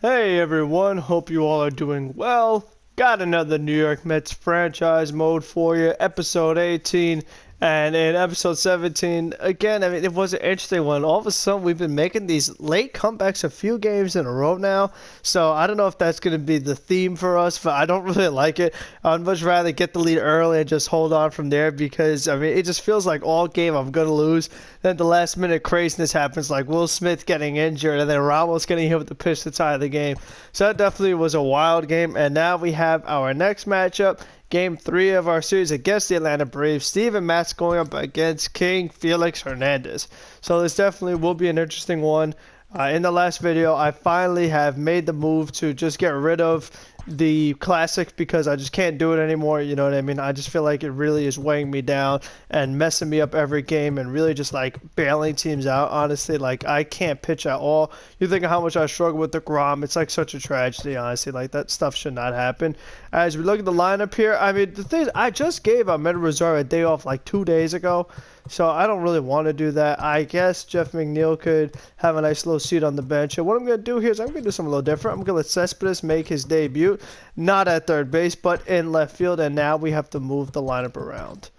Hey everyone, hope you all are doing well. Got another New York Mets franchise mode for you, episode 18. And in episode 17, again, it was an interesting one. All of a sudden, we've been making these late comebacks a few games in a row now. So I don't know if that's going to be the theme for us, but I don't really like it. I'd much rather get the lead early and just hold on from there because, it just feels like all game I'm going to lose. Then the last minute craziness happens, like Will Smith getting injured and then Ramos getting hit with the pitch to tie the game. So that definitely was a wild game. And now we have our next matchup. Game 3 of our series against the Atlanta Braves. Steve and Matz going up against King Felix Hernandez. So this definitely will be an interesting one. In the last video, I finally have made the move to just get rid of the classic because I just can't do it anymore. You know what I mean? I just feel like it really is weighing me down and messing me up every game and really just like bailing teams out. Honestly, like I can't pitch at all. You think of how much I struggle with the Grom. It's like such a tragedy, honestly. Like that stuff should not happen. As we look at the lineup here, the thing is, I just gave Ahmed Rosario a day off like 2 days ago. So I don't really want to do that. I guess Jeff McNeil could have a nice little seat on the bench. And what I'm going to do here is I'm going to do something a little different. I'm going to let Cespedes make his debut. Not at third base, but in left field. And now we have to move the lineup around.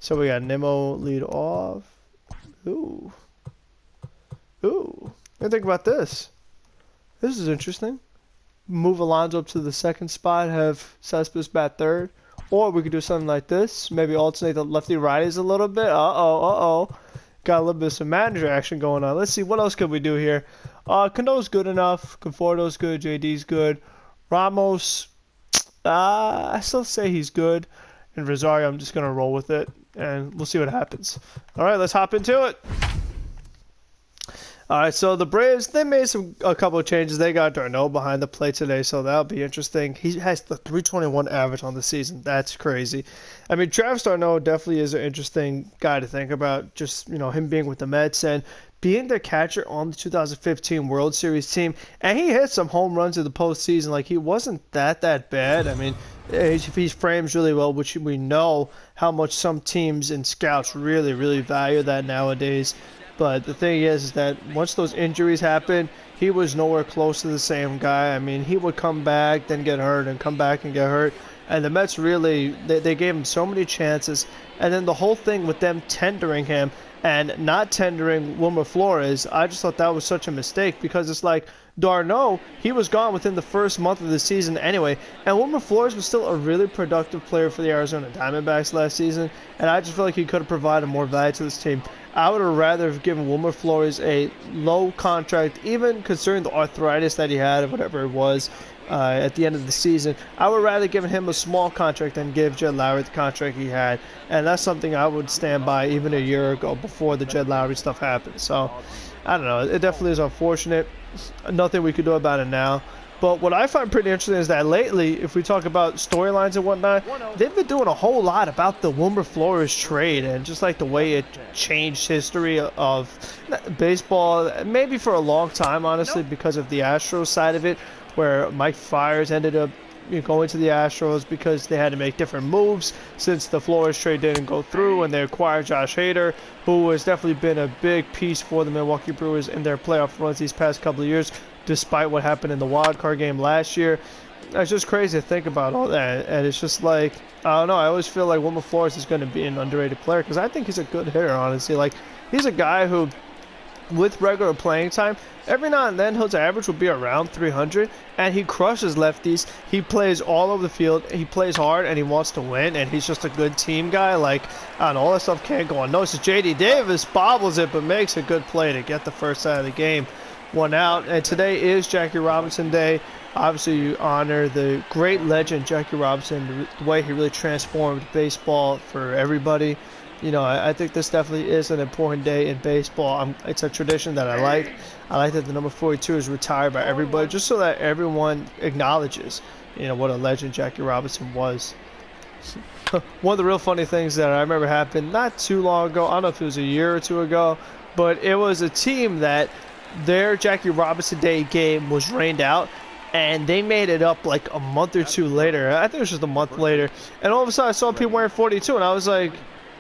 So we got Nimmo lead off. Ooh. What do you think about this? This is interesting. Move Alonso up to the second spot. Have Cespedes bat third. Or we could do something like this. Maybe alternate the lefty-righties a little bit. Uh-oh. Got a little bit of some manager action going on. Let's see, what else could we do here? Cano's good enough. Conforto's good. JD's good. Ramos, I still say he's good. And Rosario, I'm just going to roll with it. And we'll see what happens. All right, let's hop into it. All right, so the Braves, they made a couple of changes. They got Darno behind the plate today, so that'll be interesting. He has the 321 average on the season. That's crazy. Travis Darno definitely is an interesting guy to think about, just, him being with the Mets and being the catcher on the 2015 World Series team. And he hit some home runs in the postseason. Like, he wasn't that bad. He frames really well, which we know how much some teams and scouts really value that nowadays. But the thing is that once those injuries happened, he was nowhere close to the same guy. He would come back, then get hurt, and come back and get hurt. And the Mets really, they gave him so many chances. And then the whole thing with them tendering him and not tendering Wilmer Flores, I just thought that was such a mistake because it's like Darno, he was gone within the first month of the season anyway. And Wilmer Flores was still a really productive player for the Arizona Diamondbacks last season. And I just feel like he could have provided more value to this team. I would have rather have given Wilmer Flores a low contract, even considering the arthritis that he had or whatever it was at the end of the season. I would rather give him a small contract than give Jed Lowry the contract he had. And that's something I would stand by even a year ago before the Jed Lowry stuff happened. So, I don't know. It definitely is unfortunate. Nothing we could do about it now. But what I find pretty interesting is that lately, if we talk about storylines and whatnot, they've been doing a whole lot about the Wilmer Flores trade and just like the way it changed history of baseball, maybe for a long time, honestly, because of the Astros side of it, where Mike Fiers ended up going to the Astros because they had to make different moves since the Flores trade didn't go through, and they acquired Josh Hader, who has definitely been a big piece for the Milwaukee Brewers in their playoff runs these past couple of years, despite what happened in the wild card game last year. It's just crazy to think about all that, and it's just like, I don't know, I always feel like Wilmer Flores is going to be an underrated player because I think he's a good hitter, honestly. Like, he's a guy who, with regular playing time, every now and then his average will be around 300, and he crushes lefties. He plays all over the field. He plays hard, and he wants to win, and he's just a good team guy. Like, I don't know, all that stuff can't go unnoticed. J.D. Davis bobbles it, but makes a good play to get the first out of the game. One out, and today is Jackie Robinson Day. Obviously, you honor the great legend Jackie Robinson, the way he really transformed baseball for everybody. I think this definitely is an important day in baseball. It's a tradition that I like. I like that the number 42 is retired by everybody, just so that everyone acknowledges, what a legend Jackie Robinson was. One of the real funny things that I remember happened not too long ago, I don't know if it was a year or two ago, but it was a team that their Jackie Robinson Day game was rained out, and they made it up like a month or two later. I think it was just a month later. And all of a sudden I saw people wearing 42, and I was like,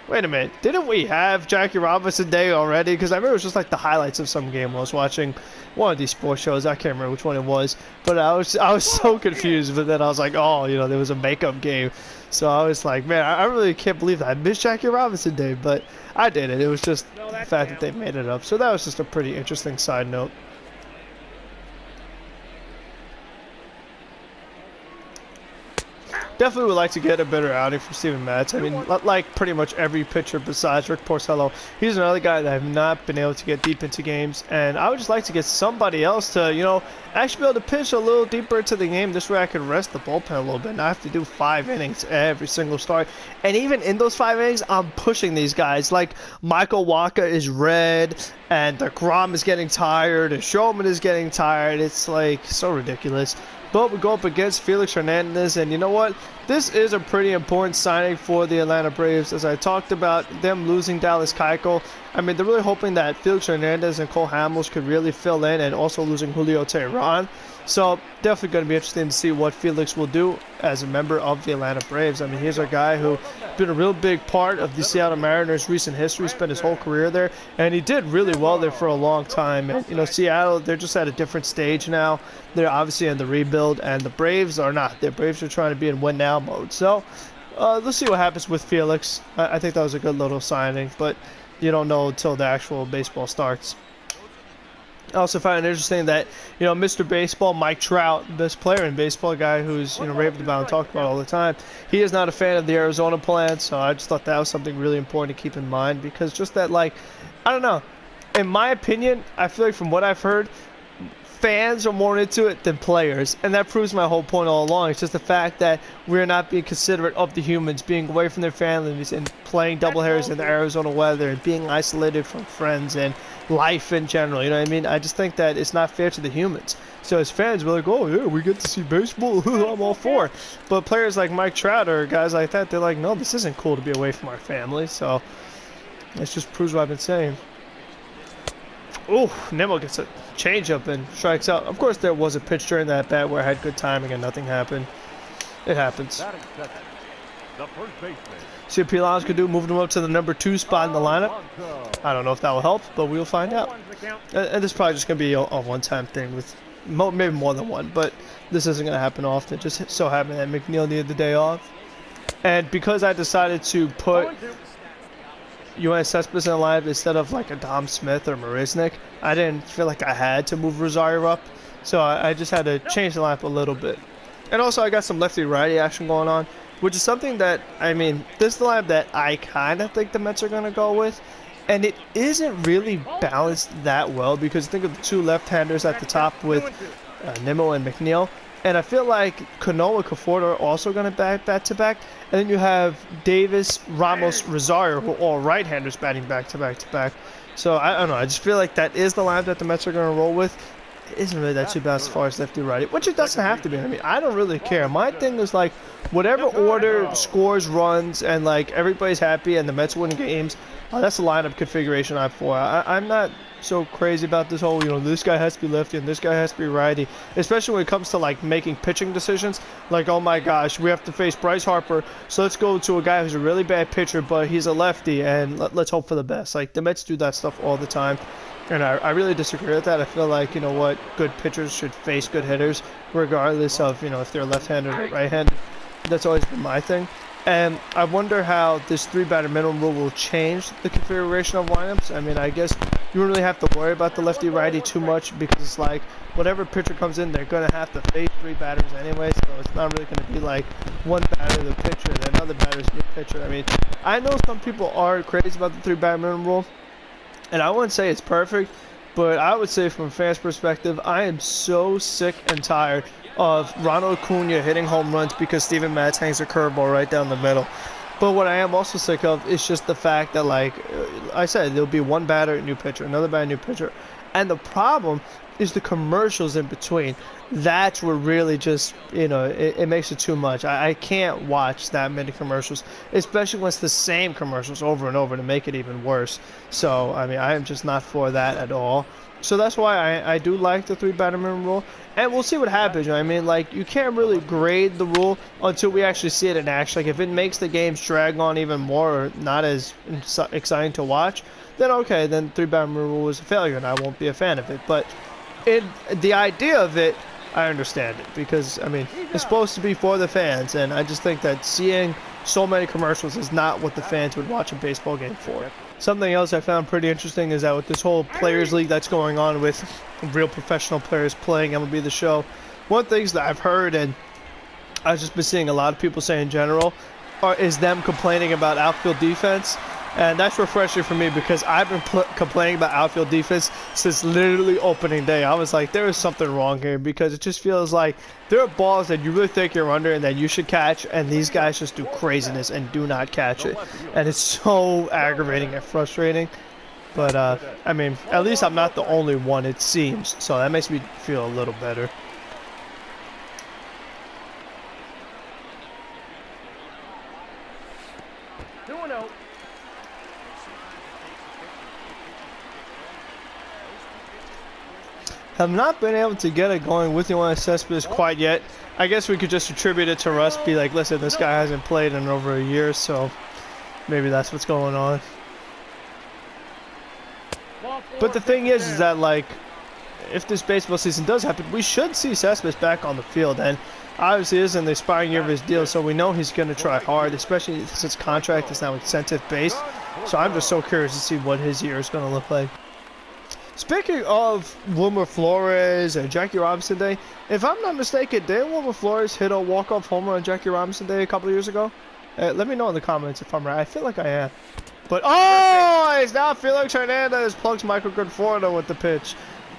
Wait a minute, didn't we have Jackie Robinson Day already? Because I remember it was just like the highlights of some game I was watching, one of these sports shows. I can't remember which one it was, but I was so confused. But then I was like, oh, you know, there was a makeup game, so I was like, man, I really can't believe that I missed Jackie Robinson Day, but I did it. It was just the fact that they made it up. So that was just a pretty interesting side note. Definitely would like to get a better outing for Steven Matz. I mean, like pretty much every pitcher besides Rick Porcello, he's another guy that I've not been able to get deep into games. And I would just like to get somebody else to, you know, actually be able to pitch a little deeper into the game. This way I can rest the bullpen a little bit and I have to do 5 innings every single start. And even in those 5 innings, I'm pushing these guys. Like, Michael Wacha is red, and DeGrom is getting tired, and Showman is getting tired. It's, like, so ridiculous. But we go up against Felix Hernandez, and you know what? This is a pretty important signing for the Atlanta Braves. As I talked about them losing Dallas Keuchel, I mean, they're really hoping that Felix Hernandez and Cole Hamels could really fill in, and also losing Julio Teheran. So definitely going to be interesting to see what Felix will do as a member of the Atlanta Braves. I mean, he's a guy who been a real big part of the Seattle Mariners' recent history, spent his whole career there, and he did really well there for a long time. And, you know, Seattle, they're just at a different stage now. They're obviously in the rebuild, and the Braves are not. The Braves are trying to be in win-now mode. So let's see what happens with Felix. I think that was a good little signing, but you don't know until the actual baseball starts. I also find it interesting that, you know, Mr. Baseball, Mike Trout, best player in baseball, guy who's, you know, raved about and talked about all the time, he is not a fan of the Arizona plan, so I just thought that was something really important to keep in mind, because just that, like, I don't know, in my opinion, I feel like from what I've heard, fans are more into it than players, and that proves my whole point all along. It's just the fact that we're not being considerate of the humans, being away from their families and playing doubleheaders in the Arizona weather and being isolated from friends and life in general. You know what I mean? I just think that it's not fair to the humans. So as fans, we're like, oh yeah, we get to see baseball. I'm all for it. But players like Mike Trout or guys like that, they're like, no, this isn't cool to be away from our family. So it just proves what I've been saying. Oh, Nemo gets a changeup and strikes out. Of course, there was a pitch during that bat where I had good timing and nothing happened. It happens. See what Pilons could do, moving him up to the number 2 spot in the lineup. I don't know if that will help, but we'll find out. And this is probably just going to be a one-time thing with maybe more than one, but this isn't going to happen often. Just so happened that McNeil needed the day off. And because I decided to put Yoenis Cespedes in the lineup instead of like a Dom Smith or Marisnik, I didn't feel like I had to move Rosario up, so I just had to change the lineup a little bit. And also I got some lefty-righty action going on, which is something that, I mean, this is the lineup that I kind of think the Mets are going to go with, and it isn't really balanced that well, because think of the 2 left-handers at the top with Nimmo and McNeil. And I feel like Cano and Conforto are also going to back-to-back. And then you have Davis, Ramos, Rosario, who are all right-handers batting back-to-back-to-back. So, I don't know. I just feel like that is the lineup that the Mets are going to roll with. It isn't really that too bad as far as lefty-righty, which it doesn't have to be. I mean, I don't really care. My thing is, like, whatever order scores runs and, like, everybody's happy and the Mets win games, that's the lineup configuration I'm for. I'm not so crazy about this whole, you know, this guy has to be lefty and this guy has to be righty, especially when it comes to like making pitching decisions. Like, oh my gosh, we have to face Bryce Harper, so let's go to a guy who's a really bad pitcher but he's a lefty and let's hope for the best. Like, the Mets do that stuff all the time, and I really disagree with that. I feel like, you know what, good pitchers should face good hitters regardless of, you know, if they're left-handed or right-handed. That's always been my thing. And I wonder how this 3-batter minimum rule will change the configuration of lineups. I mean, I guess you don't really have to worry about the lefty-righty too much, because it's like whatever pitcher comes in, they're going to have to face 3 batters anyway, so it's not really going to be like one batter the pitcher, then another batter's the pitcher. I mean, I know some people are crazy about the 3-batter minimum rule, and I wouldn't say it's perfect, but I would say from a fan's perspective, I am so sick and tired of Ronald Acuna hitting home runs because Steven Matz hangs a curveball right down the middle. But what I am also sick of is just the fact that, like I said, there'll be one batter, new pitcher, another batter, new pitcher. And the problem is the commercials in between. That's what really just, you know, it makes it too much. I can't watch that many commercials, especially when it's the same commercials over and over to make it even worse. So, I mean, I am just not for that at all. So that's why I do like the 3 batter minimum rule, and we'll see what happens. You know what I mean, like, you can't really grade the rule until we actually see it in action. Like, if it makes the games drag on even more or not as exciting to watch, then okay, then 3 batter minimum rule was a failure, and I won't be a fan of it. But the idea of it, I understand it, because I mean, it's supposed to be for the fans, and I just think that seeing so many commercials is not what the fans would watch a baseball game for. Something else I found pretty interesting is that with this whole Players League that's going on with real professional players playing MLB The Show, one of the things that I've heard, and I've just been seeing a lot of people say in general, is them complaining about outfield defense. And that's refreshing for me, because I've been complaining about outfield defense since literally opening day. I was like, there is something wrong here, because it just feels like there are balls that you really think you're under and that you should catch, and these guys just do craziness and do not catch it. And it's so aggravating and frustrating. But, I mean, at least I'm not the only one, it seems. So that makes me feel a little better. Have not been able to get it going with the one Cespedes quite yet. I guess we could just attribute it to Russ, be like, listen, this guy hasn't played in over a year, so maybe that's what's going on. But the thing is that, like, if this baseball season does happen, we should see Cespedes back on the field, and obviously this is in the expiring year of his deal, so we know he's going to try hard, especially since his contract is now incentive-based. So I'm just so curious to see what his year is going to look like. Speaking of Wilmer Flores and Jackie Robinson Day, if I'm not mistaken, didn't Wilmer Flores hit a walk-off homer on Jackie Robinson Day a couple of years ago? Let me know in the comments if I'm right. I feel like I am. But, oh, it's now Felix Hernandez plugs Michael Conforto with the pitch.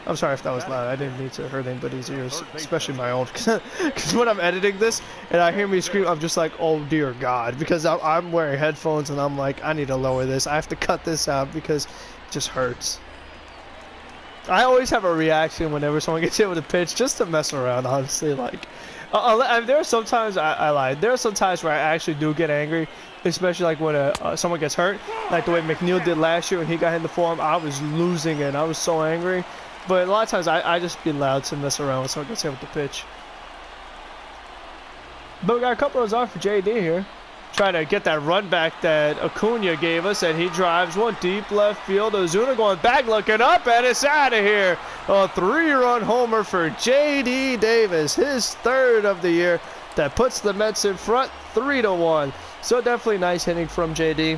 I'm sorry if that was loud. I didn't mean to hurt anybody's ears, especially my own. Because when I'm editing this and I hear me scream, I'm just like, oh, dear God. Because I'm wearing headphones and I'm like, I need to lower this. I have to cut this out because it just hurts. I always have a reaction whenever someone gets hit with a pitch, just to mess around, honestly. Like, there are sometimes I lied. There are some times where I actually do get angry, especially like when someone gets hurt, like the way McNeil did last year when he got hit in the form. I was losing it. I was so angry. But a lot of times I just be loud to mess around when someone gets hit with the pitch. But we got a couple runs off for JD here. Trying to get that run back that Acuna gave us, and he drives one deep left field. Ozuna going back, looking up, and it's out of here. A 3-run homer for J.D. Davis, his 3rd of the year. That puts the Mets in front, 3-1. So definitely nice hitting from J.D.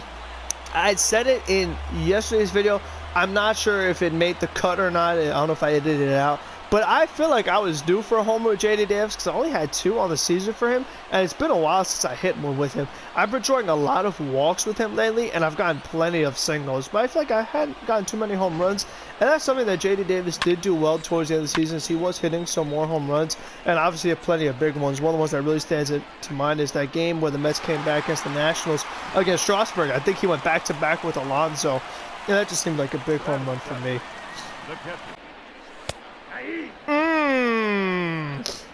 I said it in yesterday's video. I'm not sure if it made the cut or not. I don't know if I edited it out. But I feel like I was due for a homer with J.D. Davis because I only had 2 on the season for him, and it's been a while since I hit one with him. I've been drawing a lot of walks with him lately, and I've gotten plenty of singles, but I feel like I hadn't gotten too many home runs, and that's something that J.D. Davis did do well towards the end of the season. He was hitting some more home runs, and obviously have plenty of big ones. One of the ones that really stands to mind is that game where the Mets came back against the Nationals against Strasburg. I think he went back-to-back with Alonso, and that just seemed like a big home run for me.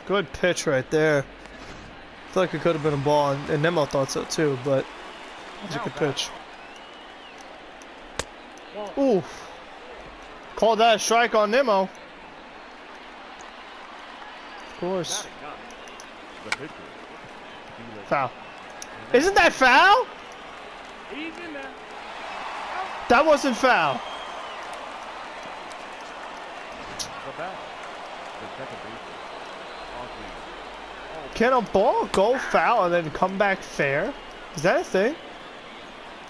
Good pitch right there. I feel like it could have been a ball, and Nemo thought so too, but it was a good pitch. Ooh. Called that a strike on Nemo. Of course. Foul. Isn't that foul? That wasn't foul. Can a ball go foul and then come back fair? Is that a thing?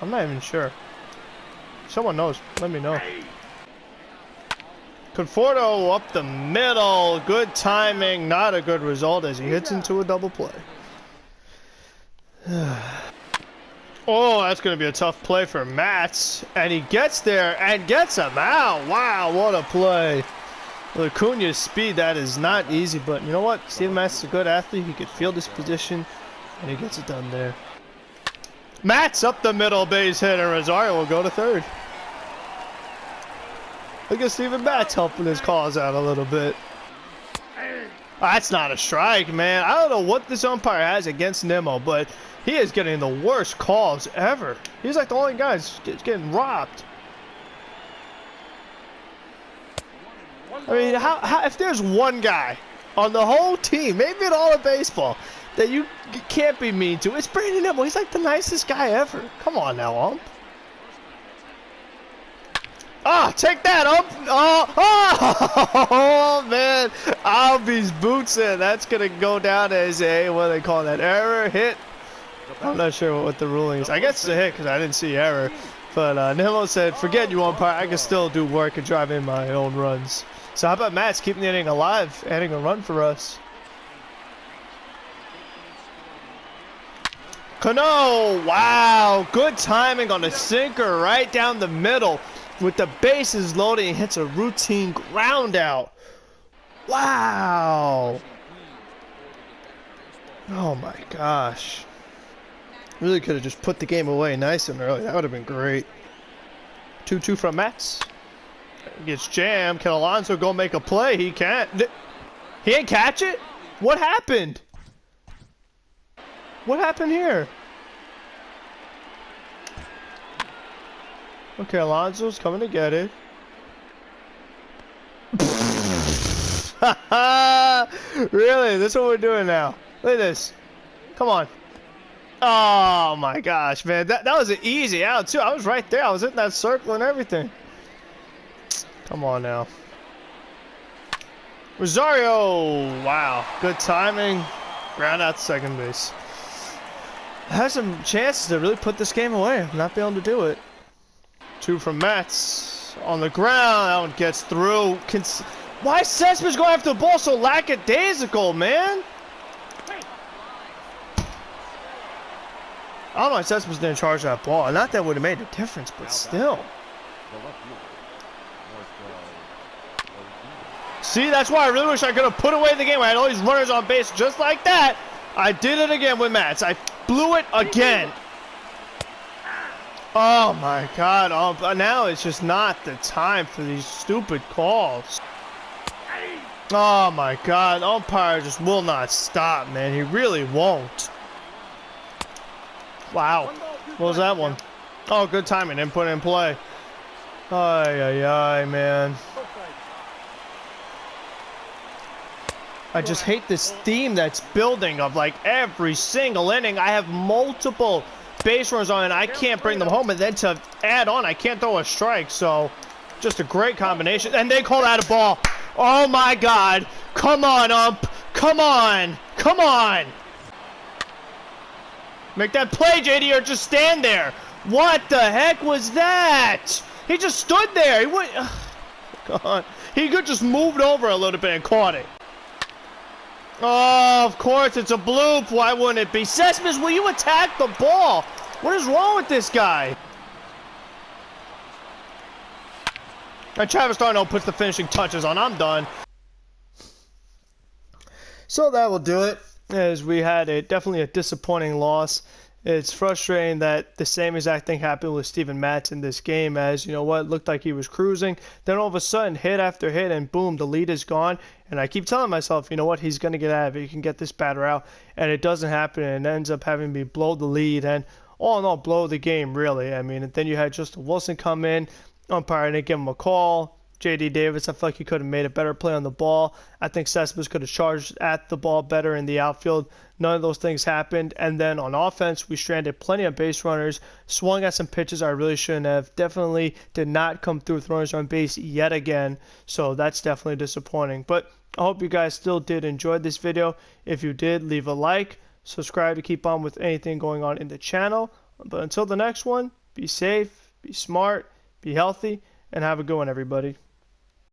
I'm not even sure. If someone knows, let me know. Conforto up the middle. Good timing. Not a good result as he hits into a double play. Oh, that's going to be a tough play for Matz. And he gets there and gets him out. Wow, what a play. With Acuna's speed, that is not easy, but you know what? Steven Matz is a good athlete. He could field his position, and he gets it done there. Matz up the middle, base hit, and Rosario will go to 3rd. Look at Steven Matz helping his cause out a little bit. That's not a strike, man. I don't know what this umpire has against Nemo, but he is getting the worst calls ever. He's like the only guy that's getting robbed. I mean, how if there's one guy on the whole team, maybe in all of baseball, that you can't be mean to, it's Brandon Nimmo. He's like the nicest guy ever. Come on now, ump. Ah, take that, ump. Oh, man. Albi's boots in. That's going to go down as a, what do they call that, error, hit? I'm not sure what the ruling is. I guess it's a hit because I didn't see error. But Nimmo said, forget you, umpire. I can still do work and drive in my own runs. So how about Matz keeping the inning alive, adding a run for us? Cano, wow, good timing on a sinker right down the middle. With the bases loaded, he hits a routine ground out. Wow. Oh my gosh. Really could have just put the game away nice and early. That would have been great. 2-2 from Matz. Gets jammed. Can Alonso go make a play? He can't. He ain't catch it? What happened? What happened here? Okay, Alonso's coming to get it. Really? This is what we're doing now. Look at this. Come on. Oh my gosh, man. That was an easy out too. I was right there. I was in that circle and everything. Come on now. Rosario. Wow. Good timing. Ground out to second base. Has some chances to really put this game away. Not be able to do it. 2 from Matz. On the ground. That one gets through. Why is Cespedes going after the ball so lackadaisical, man? I don't know why Cespedes didn't charge that ball. Not that would have made a difference, but still. See, that's why I really wish I could have put away the game. I had all these runners on base just like that. I did it again with Matz. I blew it again. Oh my God. Now it's just not the time for these stupid calls. Oh my God. Umpire just will not stop, man. He really won't. Wow. What was that one? Oh, good timing. Didn't put it in play. Ay, man. I just hate this theme that's building of like every single inning. I have multiple base runners on and I can't bring them home. And then to add on, I can't throw a strike. So just a great combination. And they call that a ball. Oh my God. Come on, ump. Come on. Come on. Make that play, JD, or just stand there. What the heck was that? He just stood there. He would. God. He could just moved over a little bit and caught it. Oh, of course, it's a bloop. Why wouldn't it be? Cespedes, will you attack the ball? What is wrong with this guy? And Travis d'Arnaud puts the finishing touches on. I'm done. So that will do it. As we had definitely a disappointing loss. It's frustrating that the same exact thing happened with Steven Matz in this game, as, you know what, looked like he was cruising. Then all of a sudden, hit after hit, and boom, the lead is gone. And I keep telling myself, you know what, he's going to get out of it. He can get this batter out. And it doesn't happen, and it ends up having me blow the lead. And all in all, blow the game, really. I mean, and then you had Justin Wilson come in. Umpire didn't give him a call. J.D. Davis, I feel like he could have made a better play on the ball. I think Cespedes could have charged at the ball better in the outfield. None of those things happened. And then on offense, we stranded plenty of base runners, swung at some pitches I really shouldn't have. Definitely did not come through with runners on base yet again. So that's definitely disappointing. But I hope you guys still did enjoy this video. If you did, leave a like, subscribe to keep on with anything going on in the channel. But until the next one, be safe, be smart, be healthy, and have a good one, everybody.